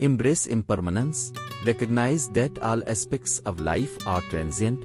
Embrace impermanence, recognize that all aspects of life are transient,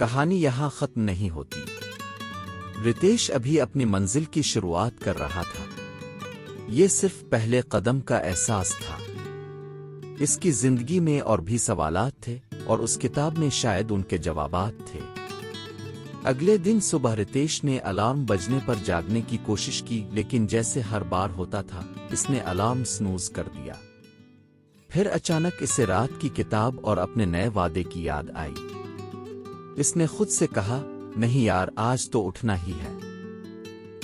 کہانی یہاں ختم نہیں ہوتی۔ رتیش ابھی اپنی منزل کی شروعات کر رہا تھا۔ یہ صرف پہلے قدم کا احساس تھا۔ اس کی زندگی میں اور بھی سوالات تھے، اور اس کتاب میں شاید ان کے جوابات تھے۔ اگلے دن صبح رتیش نے الارم بجنے پر جاگنے کی کوشش کی، لیکن جیسے ہر بار ہوتا تھا، اس نے الارم سنوز کر دیا۔ پھر اچانک اسے رات کی کتاب اور اپنے نئے وعدے کی یاد آئی۔ اس نے خود سے کہا، نہیں یار، آج تو اٹھنا ہی ہے۔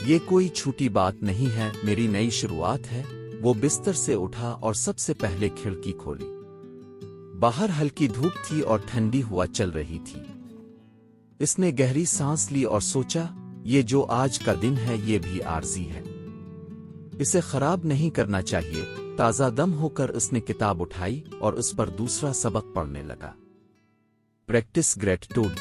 یہ کوئی چھوٹی بات نہیں ہے، میری نئی شروعات ہے۔ وہ بستر سے اٹھا اور سب سے پہلے کھڑکی کھولی۔ باہر ہلکی دھوپ تھی اور ٹھنڈی ہوا چل رہی تھی۔ اس نے گہری سانس لی اور سوچا، یہ جو آج کا دن ہے یہ بھی عارضی ہے، اسے خراب نہیں کرنا چاہیے۔ تازہ دم ہو کر اس نے کتاب اٹھائی اور اس پر دوسرا سبق پڑھنے لگا، پریکٹس گریٹیٹیوڈ۔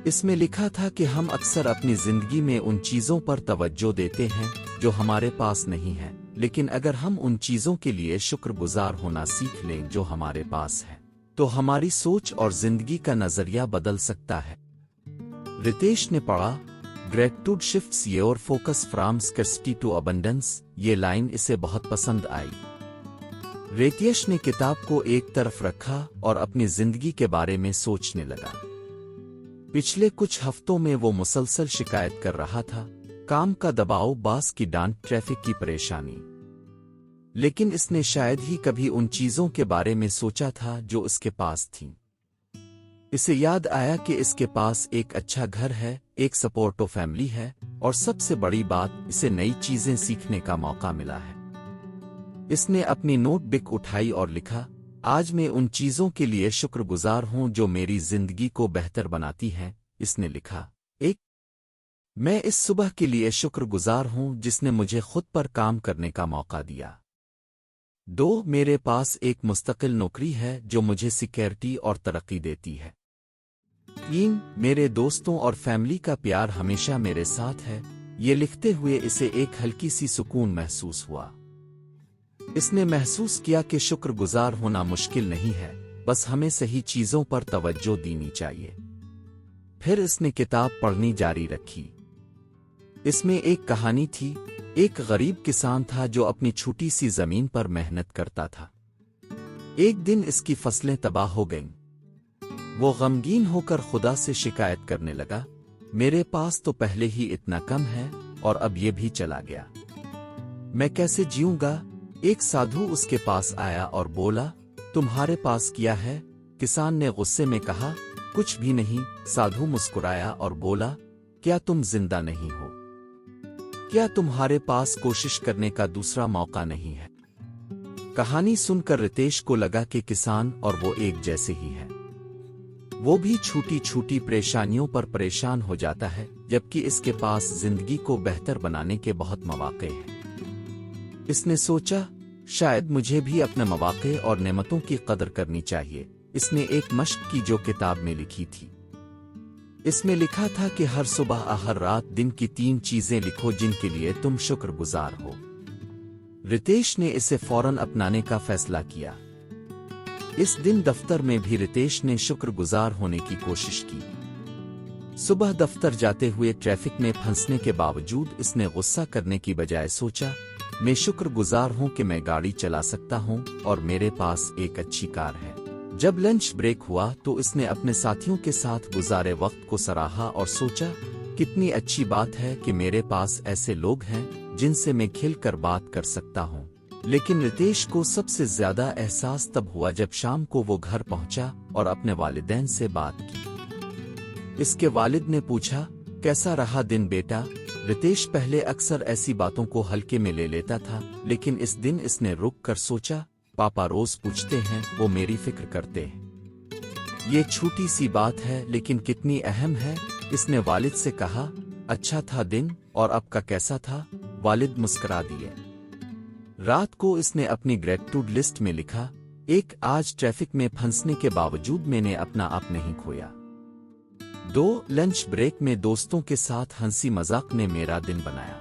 اس میں لکھا تھا کہ ہم اکثر اپنی زندگی میں ان چیزوں پر توجہ دیتے ہیں جو ہمارے پاس نہیں ہیں، لیکن اگر ہم ان چیزوں کے لیے شکر گزار ہونا سیکھ لیں جو ہمارے پاس ہے، تو ہماری سوچ اور زندگی کا نظریہ بدل سکتا ہے۔ رتیش نے پڑھا، gratitude shifts your focus from scarcity to abundance. یہ لائن اسے بہت پسند آئی۔ رتیش نے کتاب کو ایک طرف رکھا اور اپنی زندگی کے بارے میں سوچنے لگا۔ پچھلے کچھ ہفتوں میں وہ مسلسل شکایت کر رہا تھا، کام کا دباؤ، باس کی ڈانٹ، ٹریفک کی پریشانی، لیکن اس نے شاید ہی کبھی ان چیزوں کے بارے میں سوچا تھا جو اس کے پاس تھیں۔ اسے یاد آیا کہ اس کے پاس ایک اچھا گھر ہے، ایک سپورٹو فیملی ہے، اور سب سے بڑی بات، اسے نئی چیزیں سیکھنے کا موقع ملا ہے۔ اس نے اپنی نوٹ بک اٹھائی اور لکھا، آج میں ان چیزوں کے لیے شکر گزار ہوں جو میری زندگی کو بہتر بناتی ہیں۔ اس نے لکھا، میں اس صبح کے لیے شکر گزار ہوں جس نے مجھے خود پر کام کرنے کا موقع دیا۔ 2، میرے پاس ایک مستقل نوکری ہے جو مجھے سیکیورٹی اور ترقی دیتی ہے۔ 3، میرے دوستوں اور فیملی کا پیار ہمیشہ میرے ساتھ ہے۔ یہ لکھتے ہوئے اسے ایک ہلکی سی سکون محسوس ہوا۔ اس نے محسوس کیا کہ شکر گزار ہونا مشکل نہیں ہے، بس ہمیں صحیح چیزوں پر توجہ دینی چاہیے۔ پھر اس نے کتاب پڑھنی جاری رکھی۔ اس میں ایک کہانی تھی۔ ایک غریب کسان تھا جو اپنی چھوٹی سی زمین پر محنت کرتا تھا۔ ایک دن اس کی فصلیں تباہ ہو گئیں۔ وہ غمگین ہو کر خدا سے شکایت کرنے لگا، میرے پاس تو پہلے ہی اتنا کم ہے اور اب یہ بھی چلا گیا، میں کیسے جیوں گا؟ ایک سادھو اس کے پاس آیا اور بولا، تمہارے پاس کیا ہے؟ کسان نے غصے میں کہا، کچھ بھی نہیں۔ سادھو مسکرایا اور بولا، کیا تم زندہ نہیں ہو؟ کیا تمہارے پاس کوشش کرنے کا دوسرا موقع نہیں ہے؟ کہانی سن کر رتیش کو لگا کہ کسان اور وہ ایک جیسے ہی ہیں۔ وہ بھی چھوٹی چھوٹی پریشانیوں پر پریشان ہو جاتا ہے، جبکہ اس کے پاس زندگی کو بہتر بنانے کے بہت مواقع ہیں۔ اس نے سوچا، شاید مجھے بھی اپنے مواقع اور نعمتوں کی قدر کرنی چاہیے۔ اس نے ایک مشق کی جو کتاب میں لکھی تھی۔ اس میں لکھا تھا کہ ہر صبح اور ہر رات دن کی 3 چیزیں لکھو جن کے لیے تم شکر گزار ہو۔ رتیش نے اسے فوراً اپنانے کا فیصلہ کیا۔ اس دن دفتر میں بھی رتیش نے شکر گزار ہونے کی کوشش کی۔ صبح دفتر جاتے ہوئے ٹریفک میں پھنسنے کے باوجود اس نے غصہ کرنے کی بجائے سوچا، میں شکر گزار ہوں کہ میں گاڑی چلا سکتا ہوں اور میرے پاس ایک اچھی کار ہے۔ جب لنچ بریک ہوا تو اس نے اپنے ساتھیوں کے ساتھ گزارے وقت کو سراہا اور سوچا، کتنی اچھی بات ہے کہ میرے پاس ایسے لوگ ہیں جن سے میں کھل کر بات کر سکتا ہوں۔ لیکن رتیش کو سب سے زیادہ احساس تب ہوا جب شام کو وہ گھر پہنچا اور اپنے والدین سے بات کی۔ اس کے والد نے پوچھا، کیسا رہا دن بیٹا؟ رتیش پہلے اکثر ایسی باتوں کو ہلکے میں لے لیتا تھا، لیکن اس دن اس نے رک کر سوچا، پاپا روز پوچھتے ہیں، وہ میری فکر کرتے ہیں۔ یہ چھوٹی سی بات ہے لیکن کتنی اہم ہے۔ اس نے والد سے کہا، اچھا تھا دن، اور اب کا کیسا تھا؟ والد مسکرا دیے۔ رات کو اس نے اپنی گریٹیٹیوڈ لسٹ میں لکھا، 1، آج ٹریفک میں پھنسنے کے باوجود میں نے اپنا آپ نہیں کھویا۔ 2، لنچ بریک میں دوستوں کے ساتھ ہنسی مذاق نے میرا دن بنایا۔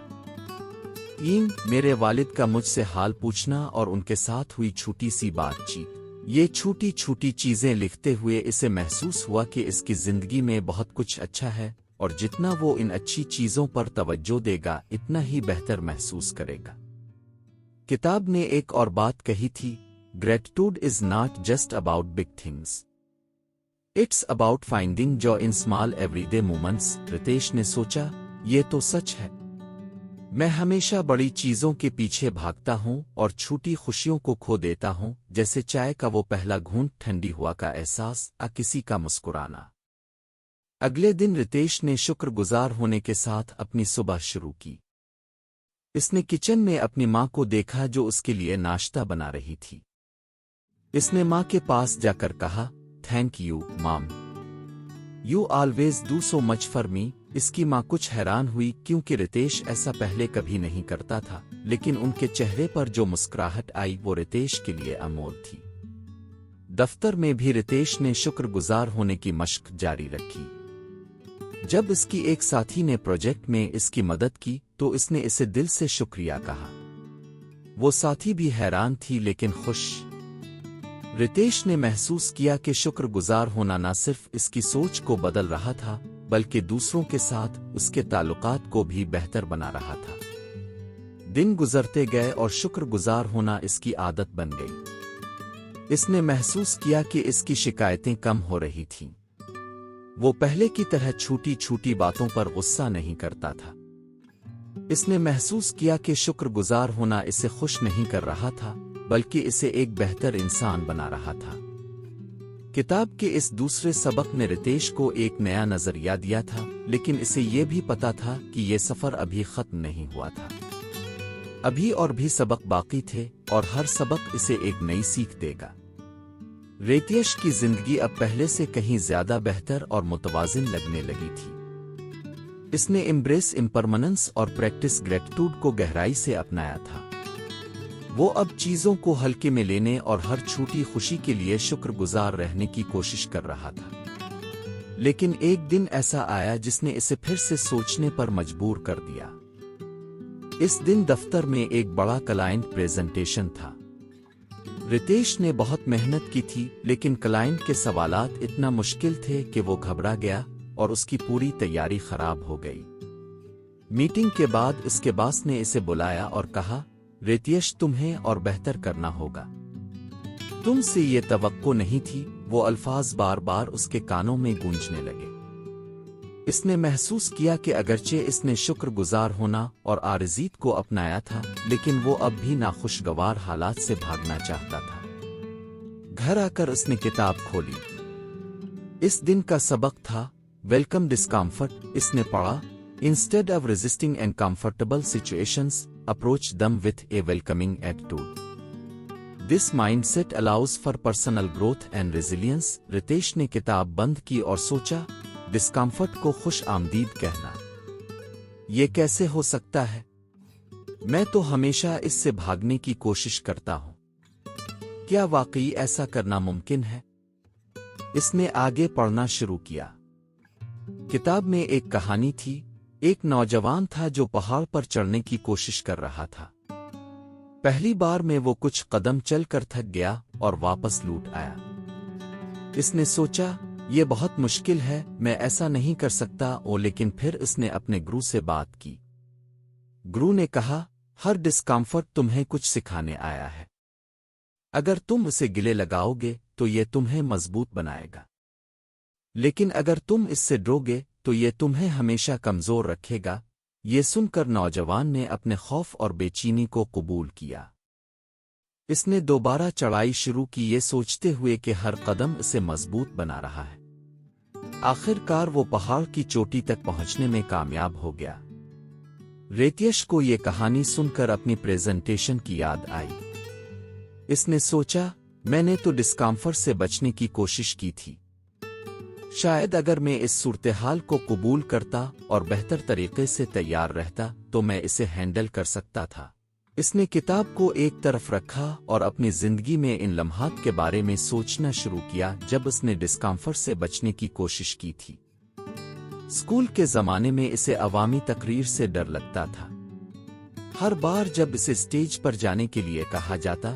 3، میرے والد کا مجھ سے حال پوچھنا اور ان کے ساتھ ہوئی چھوٹی سی بات چیت۔ یہ چھوٹی چھوٹی چیزیں لکھتے ہوئے اسے محسوس ہوا کہ اس کی زندگی میں بہت کچھ اچھا ہے، اور جتنا وہ ان اچھی چیزوں پر توجہ دے گا اتنا ہی بہتر محسوس کرے گا۔ کتاب نے ایک اور بات کہی تھی، gratitude is not just about big things, it's about finding joy in small every day moments. Ritesh نے سوچا، یہ تو سچ ہے، میں ہمیشہ بڑی چیزوں کے پیچھے بھاگتا ہوں اور چھوٹی خوشیوں کو کھو دیتا ہوں، جیسے چائے کا وہ پہلا گھونٹ، ٹھنڈی ہوا کا احساس، کسی کا مسکرانا۔ اگلے دن رتیش نے شکر گزار ہونے کے ساتھ اپنی صبح شروع کی۔ اس نے کچن میں اپنی ماں کو دیکھا جو اس کے لیے ناشتہ بنا رہی تھی۔ اس نے ماں کے پاس جا کر کہا، thank you mom, you always do so much for me. اس کی ماں کچھ حیران ہوئی کیونکہ رتیش ایسا پہلے کبھی نہیں کرتا تھا، لیکن ان کے چہرے پر جو مسکراہٹ آئی وہ رتیش کے لیے انمول تھی۔ دفتر میں بھی رتیش نے شکر گزار ہونے کی مشق جاری رکھی۔ جب اس کی ایک ساتھی نے پروجیکٹ میں اس کی مدد کی تو اس نے اسے دل سے شکریہ کہا۔ وہ ساتھی بھی حیران تھی لیکن خوش۔ رتیش نے محسوس کیا کہ شکر گزار ہونا نہ صرف اس کی سوچ کو بدل رہا تھا بلکہ دوسروں کے ساتھ اس کے تعلقات کو بھی بہتر بنا رہا تھا۔ دن گزرتے گئے اور شکر گزار ہونا اس کی عادت بن گئی۔ اس نے محسوس کیا کہ اس کی شکایتیں کم ہو رہی تھیں۔ وہ پہلے کی طرح چھوٹی چھوٹی باتوں پر غصہ نہیں کرتا تھا۔ اس نے محسوس کیا کہ شکر گزار ہونا اسے خوش نہیں کر رہا تھا بلکہ اسے ایک بہتر انسان بنا رہا تھا۔ کتاب کے اس دوسرے سبق نے رتیش کو ایک نیا نظریہ دیا تھا، لیکن اسے یہ بھی پتا تھا کہ یہ سفر ابھی ختم نہیں ہوا تھا۔ ابھی اور بھی سبق باقی تھے اور ہر سبق اسے ایک نئی سیکھ دے گا۔ رتیش کی زندگی اب پہلے سے کہیں زیادہ بہتر اور متوازن لگنے لگی تھی۔ اس نے امبریس امپرمننس اور پریکٹس گریٹیٹیوڈ کو گہرائی سے اپنایا تھا۔ وہ اب چیزوں کو ہلکے میں لینے اور ہر چھوٹی خوشی کے لیے شکر گزار رہنے کی کوشش کر رہا تھا۔ لیکن ایک دن ایسا آیا جس نے اسے پھر سے سوچنے پر مجبور کر دیا۔ اس دن دفتر میں ایک بڑا کلائنٹ پریزنٹیشن تھا۔ رتیش نے بہت محنت کی تھی لیکن کلائنٹ کے سوالات اتنا مشکل تھے کہ وہ گھبرا گیا اور اس کی پوری تیاری خراب ہو گئی۔ میٹنگ کے بعد اس کے باس نے اسے بلایا اور کہا، رتیش تمہیں اور بہتر کرنا ہوگا، تم سے یہ توقع نہیں تھی۔ وہ الفاظ بار بار اس کے کانوں میں گونجنے لگے۔ اس نے محسوس کیا کہ اگرچہ اس نے شکر گزار ہونا اور عارضیت کو اپنایا تھا لیکن وہ اب بھی ناخوشگوار حالات سے بھاگنا چاہتا تھا۔ گھر آ کر اس نے کتاب کھولی۔ اس دن کا سبق تھا ویلکم ڈسکمفرٹ۔ اس نے پڑھا، instead of resisting uncomfortable situations approach them with a welcoming attitude. This mindset allows for personal growth and resilience. Ritesh نے کتاب بند کی اور سوچا، ڈسکمفرٹ کو خوش آمدید کہنا، یہ کیسے ہو سکتا ہے؟ میں تو ہمیشہ اس سے بھاگنے کی کوشش کرتا ہوں۔ کیا واقعی ایسا کرنا ممکن ہے؟ اس نے آگے پڑھنا شروع کیا۔ کتاب میں ایک کہانی تھی۔ ایک نوجوان تھا جو پہاڑ پر چڑھنے کی کوشش کر رہا تھا۔ پہلی بار میں وہ کچھ قدم چل کر تھک گیا اور واپس لوٹ آیا۔ اس نے سوچا، یہ بہت مشکل ہے، میں ایسا نہیں کر سکتا۔ لیکن پھر اس نے اپنے گرو سے بات کی۔ گرو نے کہا، ہر ڈسکمفرٹ تمہیں کچھ سکھانے آیا ہے۔ اگر تم اسے گلے لگاؤ گے تو یہ تمہیں مضبوط بنائے گا، لیکن اگر تم اس سے ڈرو گے تو یہ تمہیں ہمیشہ کمزور رکھے گا۔ یہ سن کر نوجوان نے اپنے خوف اور بے چینی کو قبول کیا۔ اس نے دوبارہ چڑھائی شروع کی، یہ سوچتے ہوئے کہ ہر قدم اسے مضبوط بنا رہا ہے۔ آخر کار وہ پہاڑ کی چوٹی تک پہنچنے میں کامیاب ہو گیا۔ رتیش کو یہ کہانی سن کر اپنی پریزنٹیشن کی یاد آئی۔ اس نے سوچا، میں نے تو ڈسکمفرٹ سے بچنے کی کوشش کی تھی۔ شاید اگر میں اس صورتحال کو قبول کرتا اور بہتر طریقے سے تیار رہتا تو میں اسے ہینڈل کر سکتا تھا۔ اس نے کتاب کو ایک طرف رکھا اور اپنی زندگی میں ان لمحات کے بارے میں سوچنا شروع کیا جب اس نے ڈسکمفرٹ سے بچنے کی کوشش کی تھی۔ اسکول کے زمانے میں اسے عوامی تقریر سے ڈر لگتا تھا۔ ہر بار جب اسے اسٹیج پر جانے کے لیے کہا جاتا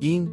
3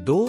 2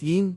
3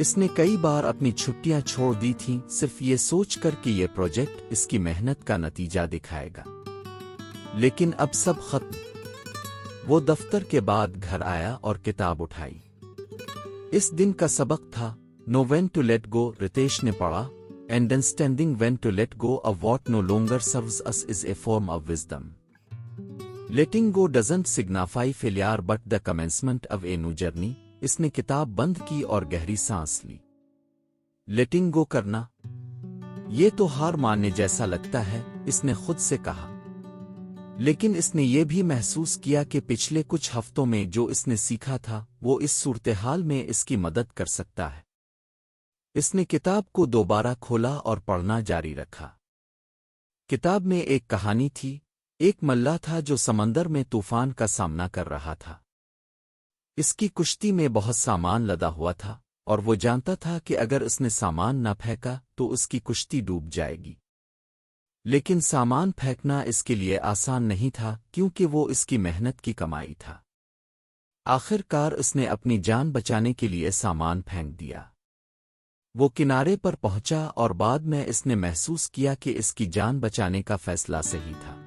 اس نے کئی بار اپنی چھٹیاں چھوڑ دی تھیں صرف یہ سوچ کر کہ یہ پروجیکٹ اس کی محنت کا نتیجہ دکھائے گا، لیکن اب سب ختم۔ وہ دفتر کے بعد گھر آیا اور کتاب اٹھائی۔ اس دن کا سبق تھا know when to let go. Ritesh نے پڑھا understanding when to let go of what no longer serves us is a form of wisdom. Letting go doesn't signify failure but the commencement of a new journey. اس نے کتاب بند کی اور گہری سانس لی۔ Letting go کرنا، یہ تو ہار ماننے جیسا لگتا ہے، اس نے خود سے کہا، لیکن اس نے یہ بھی محسوس کیا کہ پچھلے کچھ ہفتوں میں جو اس نے سیکھا تھا وہ اس صورتحال میں اس کی مدد کر سکتا ہے۔ اس نے کتاب کو دوبارہ کھولا اور پڑھنا جاری رکھا۔ کتاب میں ایک کہانی تھی، ایک ملہ تھا جو سمندر میں طوفان کا سامنا کر رہا تھا۔ اس کی کشتی میں بہت سامان لدا ہوا تھا اور وہ جانتا تھا کہ اگر اس نے سامان نہ پھینکا تو اس کی کشتی ڈوب جائے گی۔ لیکن سامان پھینکنا اس کے لیے آسان نہیں تھا کیونکہ وہ اس کی محنت کی کمائی تھا۔ آخر کار اس نے اپنی جان بچانے کے لیے سامان پھینک دیا۔ وہ کنارے پر پہنچا اور بعد میں اس نے محسوس کیا کہ اس کی جان بچانے کا فیصلہ صحیح تھا۔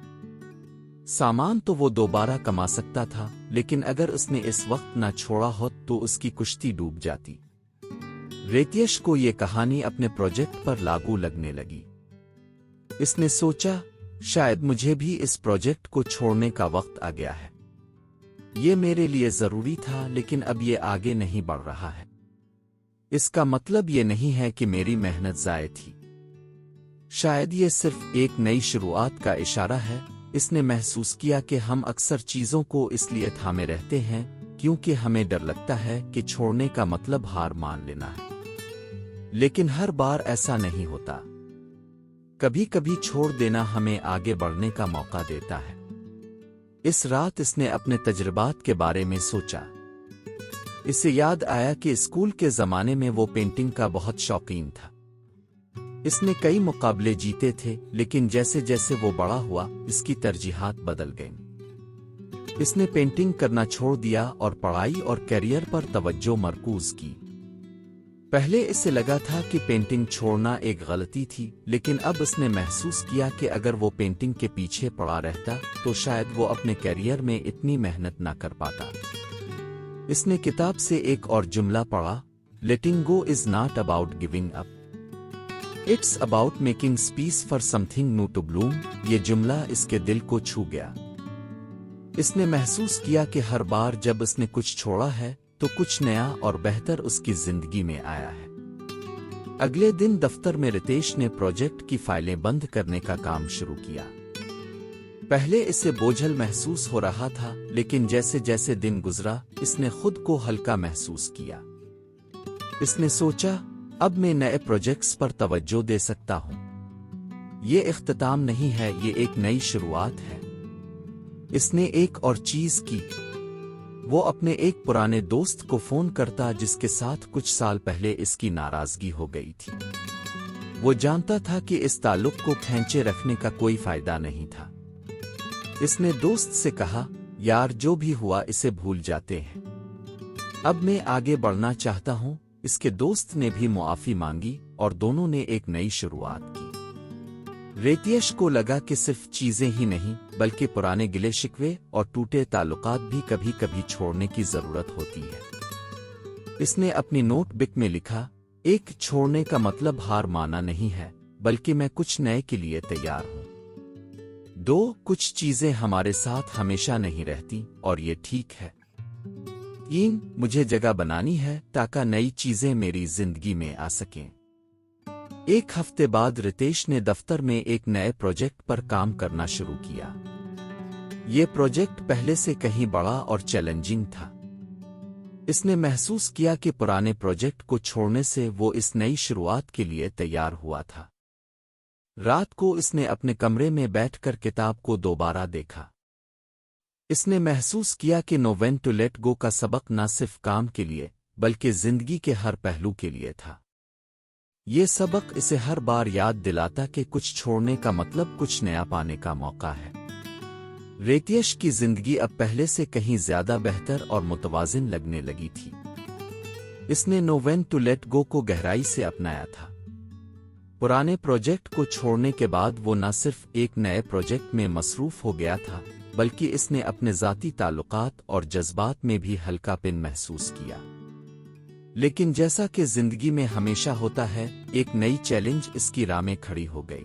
سامان تو وہ دوبارہ کما سکتا تھا، لیکن اگر اس نے اس وقت نہ چھوڑا ہوت تو اس کی کشتی ڈوب جاتی۔ ریتیش کو یہ کہانی اپنے پروجیکٹ پر لاگو لگنے لگی۔ اس نے سوچا، شاید مجھے بھی اس پروجیکٹ کو چھوڑنے کا وقت آ گیا ہے۔ یہ میرے لیے ضروری تھا لیکن اب یہ آگے نہیں بڑھ رہا ہے۔ اس کا مطلب یہ نہیں ہے کہ میری محنت ضائع تھی، شاید یہ صرف ایک نئی شروعات کا اشارہ ہے۔ اس نے محسوس کیا کہ ہم اکثر چیزوں کو اس لیے تھامے رہتے ہیں کیونکہ ہمیں ڈر لگتا ہے کہ چھوڑنے کا مطلب ہار مان لینا ہے، لیکن ہر بار ایسا نہیں ہوتا۔ کبھی کبھی چھوڑ دینا ہمیں آگے بڑھنے کا موقع دیتا ہے۔ اس رات اس نے اپنے تجربات کے بارے میں سوچا۔ اسے یاد آیا کہ اسکول کے زمانے میں وہ پینٹنگ کا بہت شوقین تھا۔ اس نے کئی مقابلے جیتے تھے، لیکن جیسے جیسے وہ بڑا ہوا اس کی ترجیحات بدل گئیں۔ اس نے پینٹنگ کرنا چھوڑ دیا اور پڑھائی اور کیریئر پر توجہ مرکوز کی۔ پہلے اسے لگا تھا کہ پینٹنگ چھوڑنا ایک غلطی تھی، لیکن اب اس نے محسوس کیا کہ اگر وہ پینٹنگ کے پیچھے پڑا رہتا تو شاید وہ اپنے کیریئر میں اتنی محنت نہ کر پاتا۔ اس نے کتاب سے ایک اور جملہ پڑھا، letting go is not about giving up, it's about making space for something new to bloom. یہ جملہ اس کے دل کو چھو گیا۔ اس نے محسوس کیا کہ ہر بار جب اس نے کچھ چھوڑا ہے تو کچھ نیا اور بہتر اس کی زندگی میں آیا ہے۔ اگلے دن دفتر میں رتیش نے پروجیکٹ کی فائلیں بند کرنے کا کام شروع کیا۔ پہلے اسے بوجھل محسوس ہو رہا تھا، لیکن جیسے جیسے دن گزرا اس نے خود کو ہلکا محسوس کیا۔ اس نے سوچا، اب میں نئے پروجیکٹس پر توجہ دے سکتا ہوں۔ یہ اختتام نہیں ہے، یہ ایک نئی شروعات ہے۔ اس نے ایک اور چیز کی، وہ اپنے ایک پرانے دوست کو فون کرتا جس کے ساتھ کچھ سال پہلے اس کی ناراضگی ہو گئی تھی۔ وہ جانتا تھا کہ اس تعلق کو کھینچے رکھنے کا کوئی فائدہ نہیں تھا۔ اس نے دوست سے کہا، یار جو بھی ہوا اسے بھول جاتے ہیں، اب میں آگے بڑھنا چاہتا ہوں۔ اس کے دوست نے بھی معافی مانگی اور دونوں نے ایک نئی شروعات کی۔ ریتیش کو لگا کہ صرف چیزیں ہی نہیں بلکہ پرانے گلے شکوے اور ٹوٹے تعلقات بھی کبھی کبھی چھوڑنے کی ضرورت ہوتی ہے۔ اس نے اپنی نوٹ بک میں لکھا، ایک چھوڑنے کا مطلب ہار مانا نہیں ہے بلکہ میں کچھ نئے کے لیے تیار ہوں۔ 2 کچھ چیزیں ہمارے ساتھ ہمیشہ نہیں رہتی اور یہ ٹھیک ہے۔ 3 مجھے جگہ بنانی ہے تاکہ نئی چیزیں میری زندگی میں آ سکیں۔ ایک ہفتے بعد رتیش نے دفتر میں ایک نئے پروجیکٹ پر کام کرنا شروع کیا۔ یہ پروجیکٹ پہلے سے کہیں بڑا اور چیلنجنگ تھا۔ اس نے محسوس کیا کہ پرانے پروجیکٹ کو چھوڑنے سے وہ اس نئی شروعات کے لیے تیار ہوا تھا۔ رات کو اس نے اپنے کمرے میں بیٹھ کر کتاب کو دوبارہ دیکھا۔ اس نے محسوس کیا کہ know when to let go کا سبق نہ صرف کام کے لیے بلکہ زندگی کے ہر پہلو کے لیے تھا۔ یہ سبق اسے ہر بار یاد دلاتا کہ کچھ چھوڑنے کا مطلب کچھ نیا پانے کا موقع ہے۔ ریتیش کی زندگی اب پہلے سے کہیں زیادہ بہتر اور متوازن لگنے لگی تھی۔ اس نے know when to let go کو گہرائی سے اپنایا تھا۔ پرانے پروجیکٹ کو چھوڑنے کے بعد وہ نہ صرف ایک نئے پروجیکٹ میں مصروف ہو گیا تھا بلکہ اس نے اپنے ذاتی تعلقات اور جذبات میں بھی ہلکا پن محسوس کیا۔ لیکن جیسا کہ زندگی میں ہمیشہ ہوتا ہے، ایک نئی چیلنج اس کی راہ میں کھڑی ہو گئی۔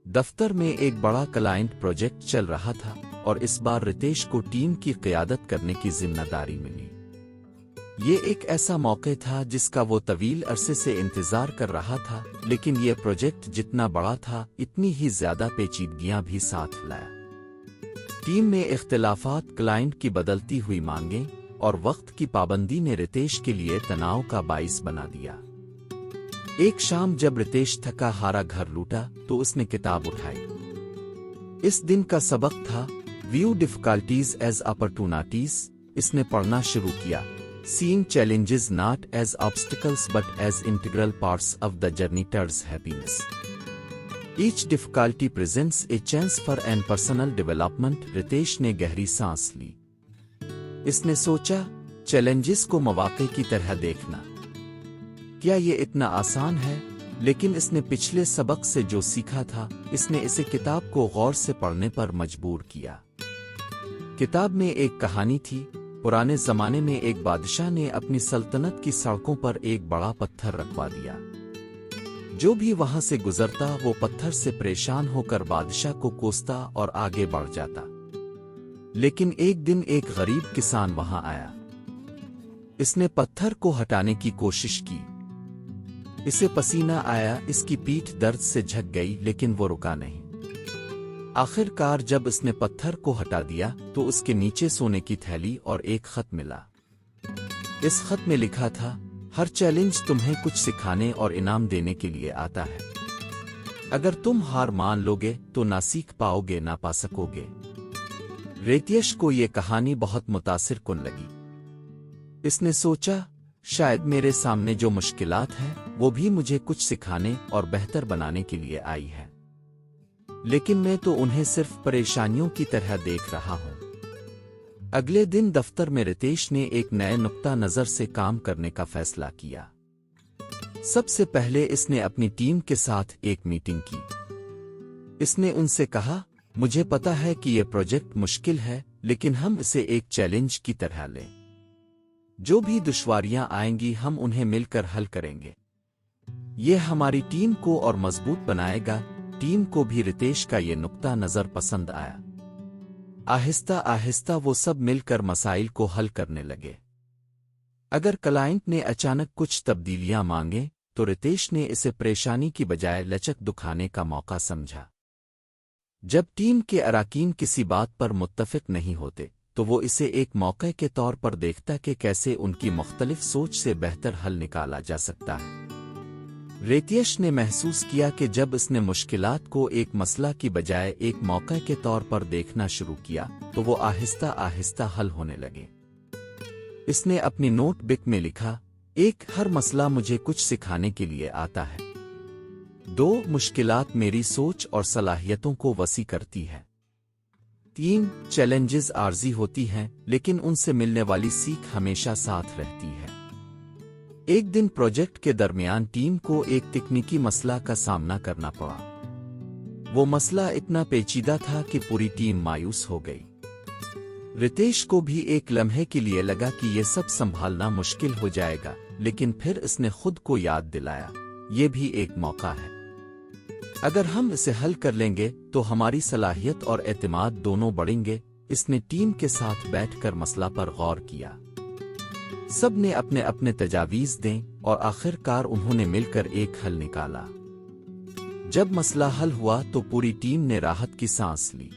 دفتر میں ایک بڑا کلائنٹ پروجیکٹ چل رہا تھا اور اس بار رتیش کو ٹیم کی قیادت کرنے کی ذمہ داری ملی۔ یہ ایک ایسا موقع تھا جس کا وہ طویل عرصے سے انتظار کر رہا تھا، لیکن یہ پروجیکٹ جتنا بڑا تھا اتنی ہی زیادہ پیچیدگیاں بھی ساتھ لایا۔ ٹیم میں اختلافات، کلائنٹ کی بدلتی ہوئی مانگیں اور وقت کی پابندی نے رتیش کے لیے تناؤ کا باعث بنا دیا۔ ایک شام جب رتیش تھکا ہارا گھر لوٹا تو اس نے کتاب اٹھائی۔ اس دن کا سبق تھا ویو ڈیفیکلٹیز ایز اپرچونٹیز۔ اس نے پڑھنا شروع کیا، seeing challenges not as obstacles but as integral parts of the journey towards happiness. Each difficulty presents a chance for an personal development. Ritesh نے گہری سانس لی۔ اس نے سوچا، چیلنجز کو مواقع کی طرح دیکھنا، کیا یہ اتنا آسان ہے؟ لیکن اس نے پچھلے سبق سے جو سیکھا تھا، اس نے اسے کتاب کو غور سے پڑھنے پر مجبور کیا۔ کتاب میں ایک کہانی تھی۔ پرانے زمانے میں ایک بادشاہ نے اپنی سلطنت کی سڑکوں پر ایک بڑا پتھر رکھوا دیا۔ جو بھی وہاں سے گزرتا وہ پتھر سے پریشان ہو کر بادشاہ کو کوستا اور آگے بڑھ جاتا۔ لیکن ایک دن ایک غریب کسان وہاں آیا۔ اس نے پتھر کو ہٹانے کی کوشش کی۔ اسے پسینہ آیا، اس کی پیٹھ درد سے جھک گئی، لیکن وہ رکا نہیں۔ آخر کار جب اس نے پتھر کو ہٹا دیا تو اس کے نیچے سونے کی تھیلی اور ایک خط ملا۔ اس خط میں لکھا تھا، ہر چیلنج تمہیں کچھ سکھانے اور انعام دینے کے لیے آتا ہے۔ اگر تم ہار مان لوگے تو نہ سیکھ پاؤ گے نہ پا سکو گے۔ ریتیش کو یہ کہانی بہت متاثر کن لگی۔ اس نے سوچا، شاید میرے سامنے جو مشکلات ہیں وہ بھی مجھے کچھ سکھانے اور بہتر بنانے کے لیے آئی ہے، لیکن میں تو انہیں صرف پریشانیوں کی طرح دیکھ رہا ہوں۔ اگلے دن دفتر میں رتیش نے ایک نئے نقطہ نظر سے کام کرنے کا فیصلہ کیا۔ سب سے پہلے اس نے اپنی ٹیم کے ساتھ ایک میٹنگ کی۔ اس نے ان سے کہا، مجھے پتا ہے کہ یہ پروجیکٹ مشکل ہے، لیکن ہم اسے ایک چیلنج کی طرح لیں۔ جو بھی دشواریاں آئیں گی ہم انہیں مل کر حل کریں گے۔ یہ ہماری ٹیم کو اور مضبوط بنائے گا۔ ٹیم کو بھی رتیش کا یہ نقطہ نظر پسند آیا۔ آہستہ آہستہ وہ سب مل کر مسائل کو حل کرنے لگے۔ اگر کلائنٹ نے اچانک کچھ تبدیلیاں مانگیں تو رتیش نے اسے پریشانی کی بجائے لچک دکھانے کا موقع سمجھا۔ جب ٹیم کے اراکین کسی بات پر متفق نہیں ہوتے تو وہ اسے ایک موقع کے طور پر دیکھتا کہ کیسے ان کی مختلف سوچ سے بہتر حل نکالا جا سکتا ہے۔ ریتیش نے محسوس کیا کہ جب اس نے مشکلات کو ایک مسئلہ کی بجائے ایک موقع کے طور پر دیکھنا شروع کیا تو وہ آہستہ آہستہ حل ہونے لگے۔ اس نے اپنی نوٹ بک میں لکھا، ہر مسئلہ مجھے کچھ سکھانے کے لیے آتا ہے۔ 2 مشکلات میری سوچ اور صلاحیتوں کو وسیع کرتی ہے۔ 3 چیلنجز عارضی ہوتی ہیں لیکن ان سے ملنے والی سیکھ ہمیشہ ساتھ رہتی ہے۔ ایک دن پروجیکٹ کے درمیان ٹیم کو ایک تکنیکی مسئلہ کا سامنا کرنا پڑا۔ وہ مسئلہ اتنا پیچیدہ تھا کہ پوری ٹیم مایوس ہو گئی۔ رتیش کو بھی ایک لمحے کے لیے لگا کہ یہ سب سنبھالنا مشکل ہو جائے گا، لیکن پھر اس نے خود کو یاد دلایا، یہ بھی ایک موقع ہے۔ اگر ہم اسے حل کر لیں گے تو ہماری صلاحیت اور اعتماد دونوں بڑھیں گے۔ اس نے ٹیم کے ساتھ بیٹھ کر مسئلہ پر غور کیا۔ سب نے اپنے اپنے تجاویز دیں اور آخر کار انہوں نے مل کر ایک حل نکالا۔ جب مسئلہ حل ہوا تو پوری ٹیم نے راحت کی سانس لی۔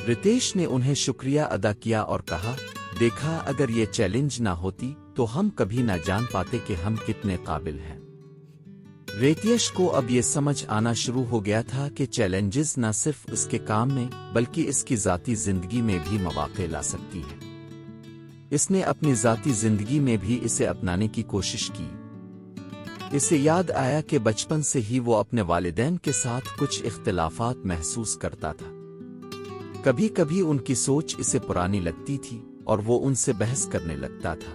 رتیش نے انہیں شکریہ ادا کیا اور کہا، دیکھا اگر یہ چیلنج نہ ہوتی تو ہم کبھی نہ جان پاتے کہ ہم کتنے قابل ہیں۔ ریتیش کو اب یہ سمجھ آنا شروع ہو گیا تھا کہ چیلنجز نہ صرف اس کے کام میں بلکہ اس کی ذاتی زندگی میں بھی مواقع لا سکتی ہے۔ اس نے اپنی ذاتی زندگی میں بھی اسے اپنانے کی کوشش کی۔ اسے یاد آیا کہ بچپن سے ہی وہ اپنے والدین کے ساتھ کچھ اختلافات محسوس کرتا تھا۔ کبھی کبھی ان کی سوچ اسے پرانی لگتی تھی اور وہ ان سے بحث کرنے لگتا تھا۔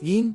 3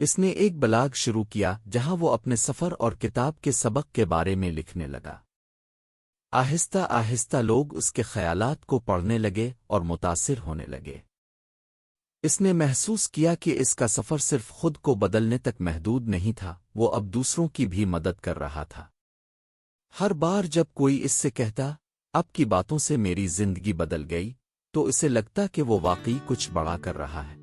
اس نے ایک بلاگ شروع کیا جہاں وہ اپنے سفر اور کتاب کے سبق کے بارے میں لکھنے لگا۔ آہستہ آہستہ لوگ اس کے خیالات کو پڑھنے لگے اور متاثر ہونے لگے۔ اس نے محسوس کیا کہ اس کا سفر صرف خود کو بدلنے تک محدود نہیں تھا، وہ اب دوسروں کی بھی مدد کر رہا تھا۔ ہر بار جب کوئی اس سے کہتا، "اب کی باتوں سے میری زندگی بدل گئی"، تو اسے لگتا کہ وہ واقعی کچھ بڑا کر رہا ہے۔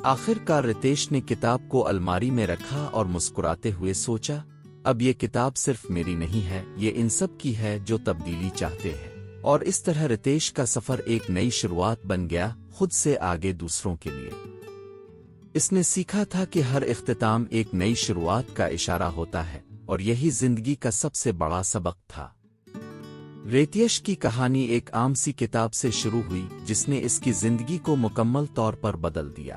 آخر کار رتیش نے کتاب کو الماری میں رکھا اور مسکراتے ہوئے سوچا، اب یہ کتاب صرف میری نہیں ہے، یہ ان سب کی ہے جو تبدیلی چاہتے ہیں۔ اور اس طرح رتیش کا سفر ایک نئی شروعات بن گیا، خود سے آگے دوسروں کے لیے۔ اس نے سیکھا تھا کہ ہر اختتام ایک نئی شروعات کا اشارہ ہوتا ہے، اور یہی زندگی کا سب سے بڑا سبق تھا۔ ریتیش کی کہانی ایک عام سی کتاب سے شروع ہوئی جس نے اس کی زندگی کو مکمل طور پر بدل دیا۔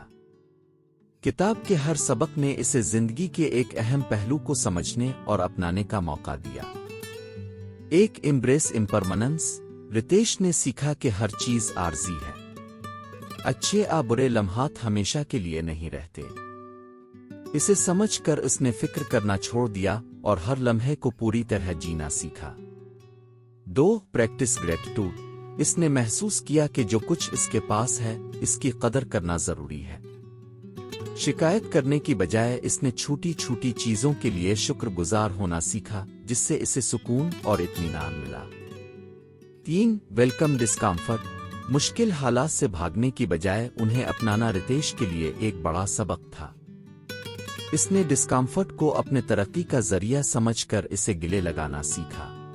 کتاب کے ہر سبق نے اسے زندگی کے ایک اہم پہلو کو سمجھنے اور اپنانے کا موقع دیا۔ ایک امبریس امپرمننس، رتیش نے سیکھا کہ ہر چیز عارضی ہے۔ اچھے برے لمحات ہمیشہ کے لیے نہیں رہتے۔ اسے سمجھ کر اس نے فکر کرنا چھوڑ دیا اور ہر لمحے کو پوری طرح جینا سیکھا۔ 2. پریکٹس گریٹیٹیوڈ، اس نے محسوس کیا کہ جو کچھ اس کے پاس ہے، اس کی قدر کرنا ضروری ہے۔ شکایت کرنے کی بجائے اس نے چھوٹی چھوٹی چیزوں کے لیے شکر گزار ہونا سیکھا، جس سے اسے سکون اور اطمینان ملا۔ 3. ویلکم ڈسکمفرٹ، مشکل حالات سے بھاگنے کی بجائے انہیں اپنانا رتیش کے لیے ایک بڑا سبق تھا۔ اس نے ڈسکمفرٹ کو اپنے ترقی کا ذریعہ سمجھ کر اسے گلے لگانا سیکھا۔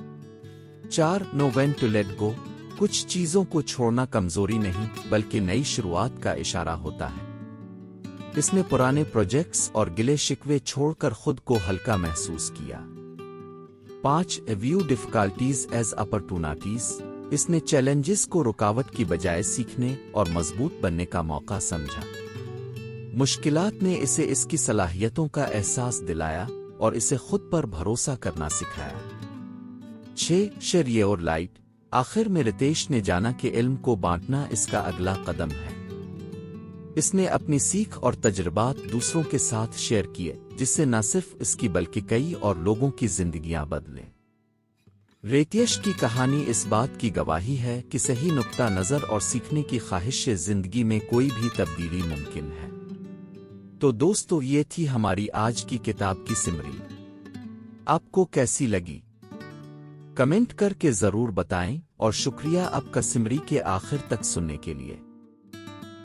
4. Know when to let go, کچھ چیزوں کو چھوڑنا کمزوری نہیں بلکہ نئی شروعات کا اشارہ ہوتا ہے۔ اس نے پرانے پروجیکٹس اور گلے شکوے چھوڑ کر خود کو ہلکا محسوس کیا۔ 5. ویو ڈیفیکلٹیز ایز اپرچونٹیز، اس نے چیلنجز کو رکاوٹ کی بجائے سیکھنے اور مضبوط بننے کا موقع سمجھا۔ مشکلات نے اسے اس کی صلاحیتوں کا احساس دلایا اور اسے خود پر بھروسہ کرنا سکھایا۔ 6. شیئر اور لائٹ، آخر میں رتیش نے جانا کہ علم کو بانٹنا اس کا اگلا قدم ہے۔ اس نے اپنی سیکھ اور تجربات دوسروں کے ساتھ شیئر کیے، جس سے نہ صرف اس کی بلکہ کئی اور لوگوں کی زندگیاں بدلیں۔ ریتیش کی کہانی اس بات کی گواہی ہے کہ صحیح نقطہ نظر اور سیکھنے کی خواہش سے زندگی میں کوئی بھی تبدیلی ممکن ہے۔ تو دوستو، یہ تھی ہماری آج کی کتاب کی سمری۔ آپ کو کیسی لگی؟ کمنٹ کر کے ضرور بتائیں، اور شکریہ آپ کا سمری کے آخر تک سننے کے لیے۔